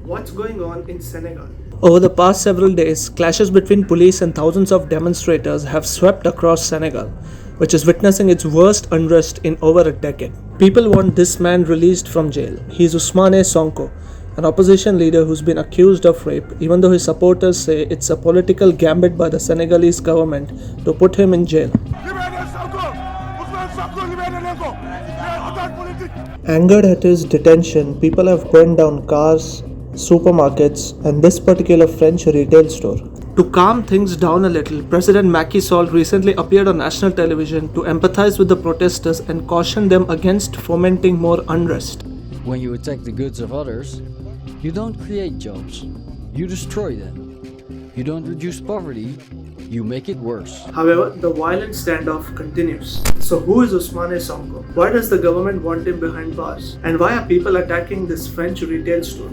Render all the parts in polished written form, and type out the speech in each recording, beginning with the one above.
What's going on in Senegal? Over the past several days, clashes between police and thousands of demonstrators have swept across Senegal, which is witnessing its worst unrest in over a decade. People want this man released from jail. He is Ousmane Sonko, an opposition leader who's been accused of rape, even though his supporters say it's a political gambit by the Senegalese government to put him in jail. Angered at his detention, people have burned down cars, supermarkets, and this particular French retail store. To calm things down a little, President Macky Sall recently appeared on national television to empathize with the protesters and caution them against fomenting more unrest. When you attack the goods of others, you don't create jobs, you destroy them. You don't reduce poverty, you make it worse. However, the violent standoff continues. So who is Ousmane Sonko? Why does the government want him behind bars? And why are people attacking this French retail store?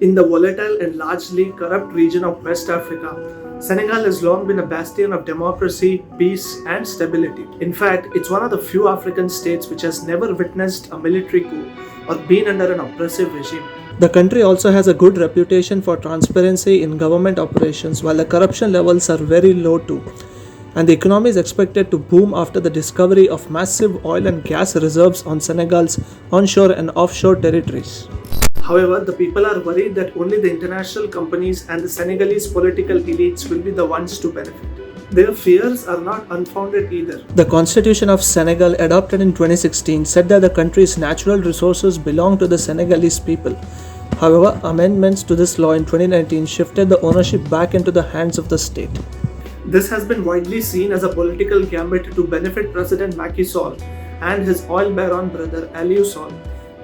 In the volatile and largely corrupt region of West Africa, Senegal has long been a bastion of democracy, peace, and stability. In fact, it's one of the few African states which has never witnessed a military coup or been under an oppressive regime. The country also has a good reputation for transparency in government operations, while the corruption levels are very low too. And the economy is expected to boom after the discovery of massive oil and gas reserves on Senegal's onshore and offshore territories. However, the people are worried that only the international companies and the Senegalese political elites will be the ones to benefit. Their fears are not unfounded either. The Constitution of Senegal, adopted in 2016, said that the country's natural resources belong to the Senegalese people. However, amendments to this law in 2019 shifted the ownership back into the hands of the state. This has been widely seen as a political gambit to benefit President Macky Sall and his oil baron brother Aliou Sall,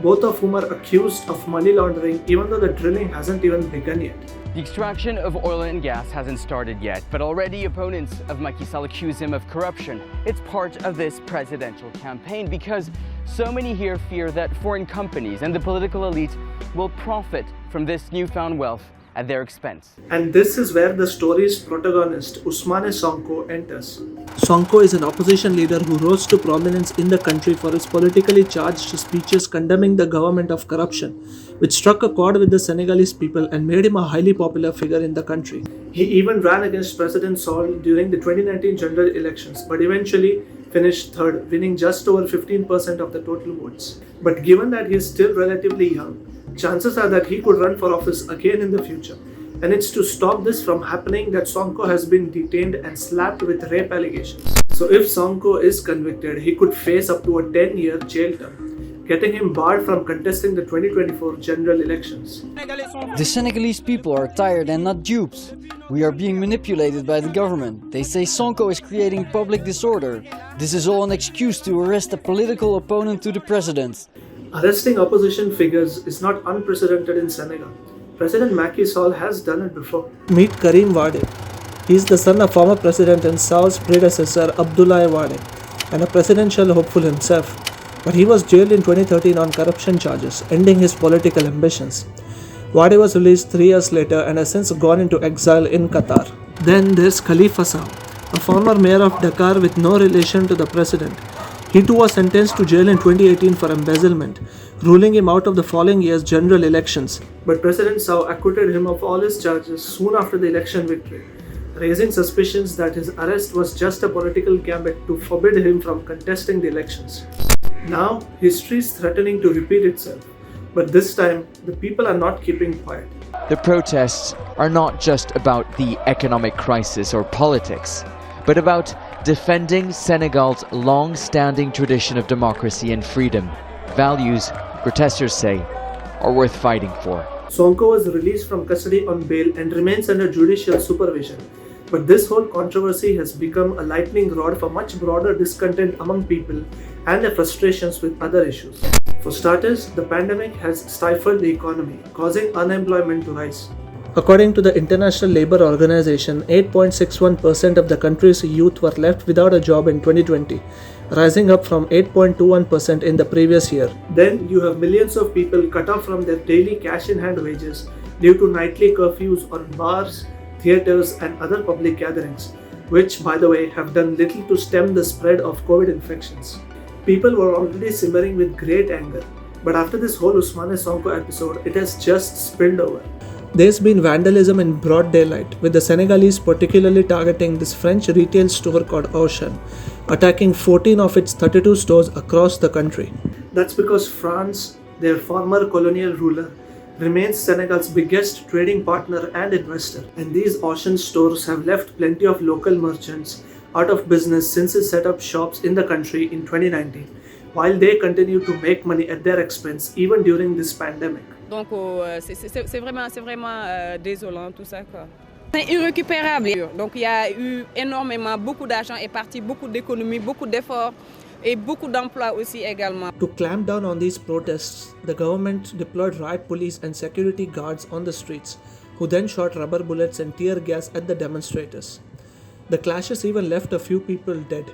both of whom are accused of money laundering even though the drilling hasn't even begun yet. The extraction of oil and gas hasn't started yet, but already opponents of Macky Sall accuse him of corruption. It's part of this presidential campaign because so many here fear that foreign companies and the political elite will profit from this newfound wealth at their expense. And this is where the story's protagonist, Ousmane Sonko, enters. Sonko is an opposition leader who rose to prominence in the country for his politically charged speeches condemning the government of corruption, which struck a chord with the Senegalese people and made him a highly popular figure in the country. He even ran against President Sall during the 2019 general elections, but eventually finished third, winning just over 15% of the total votes. But given that he is still relatively young, chances are that he could run for office again in the future. And it's to stop this from happening that Sonko has been detained and slapped with rape allegations. So if Sonko is convicted, he could face up to a 10-year jail term, getting him barred from contesting the 2024 general elections. The Senegalese people are tired and not dupes. We are being manipulated by the government. They say Sonko is creating public disorder. This is all an excuse to arrest a political opponent to the president. Arresting opposition figures is not unprecedented in Senegal. President Macky Sall has done it before. Meet Karim Wade. He is the son of former President and Sall's predecessor Abdoulaye Wade, and a presidential hopeful himself. But he was jailed in 2013 on corruption charges, ending his political ambitions. Wade was released 3 years later and has since gone into exile in Qatar. Then there's Khalifa Sall, a former mayor of Dakar with no relation to the president. He too was sentenced to jail in 2018 for embezzlement, ruling him out of the following year's general elections. But President Sall acquitted him of all his charges soon after the election victory, raising suspicions that his arrest was just a political gambit to forbid him from contesting the elections. Now, history is threatening to repeat itself, but this time, the people are not keeping quiet. The protests are not just about the economic crisis or politics, but about defending Senegal's long-standing tradition of democracy and freedom, values protesters say are worth fighting for. Sonko was released from custody on bail and remains under judicial supervision. But this whole controversy has become a lightning rod for much broader discontent among people and their frustrations with other issues. For starters, the pandemic has stifled the economy, causing unemployment to rise. According to the International Labour Organization, 8.61% of the country's youth were left without a job in 2020, rising up from 8.21% in the previous year. Then you have millions of people cut off from their daily cash-in-hand wages due to nightly curfews on bars, theatres and other public gatherings, which, by the way, have done little to stem the spread of COVID infections. People were already simmering with great anger, but after this whole Ousmane Sonko episode, it has just spilled over. There's been vandalism in broad daylight, with the Senegalese particularly targeting this French retail store called Auchan, attacking 14 of its 32 stores across the country. That's because France, their former colonial ruler, remains Senegal's biggest trading partner and investor, and these Auchan stores have left plenty of local merchants out of business since he set up shops in the country in 2019, while they continue to make money at their expense even during this pandemic. Donc c'est vraiment désolant tout ça quoi. C'est irrécupérable. Donc il y a eu énormément, beaucoup d'argent est parti, beaucoup d'économies, beaucoup d'efforts et beaucoup d'emplois aussi également. To clamp down on these protests, the government deployed riot police and security guards on the streets, who then shot rubber bullets and tear gas at the demonstrators. The clashes even left a few people dead,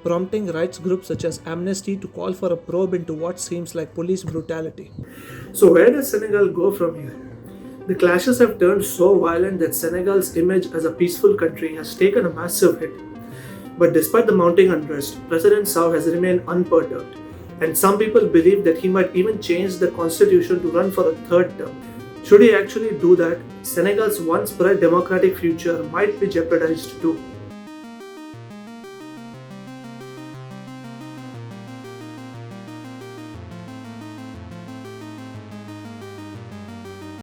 prompting rights groups such as Amnesty to call for a probe into what seems like police brutality. So where does Senegal go from here? The clashes have turned so violent that Senegal's image as a peaceful country has taken a massive hit. But despite the mounting unrest, President Sall has remained unperturbed, and some people believe that he might even change the constitution to run for a third term. Should he actually do that, Senegal's once bright democratic future might be jeopardized too.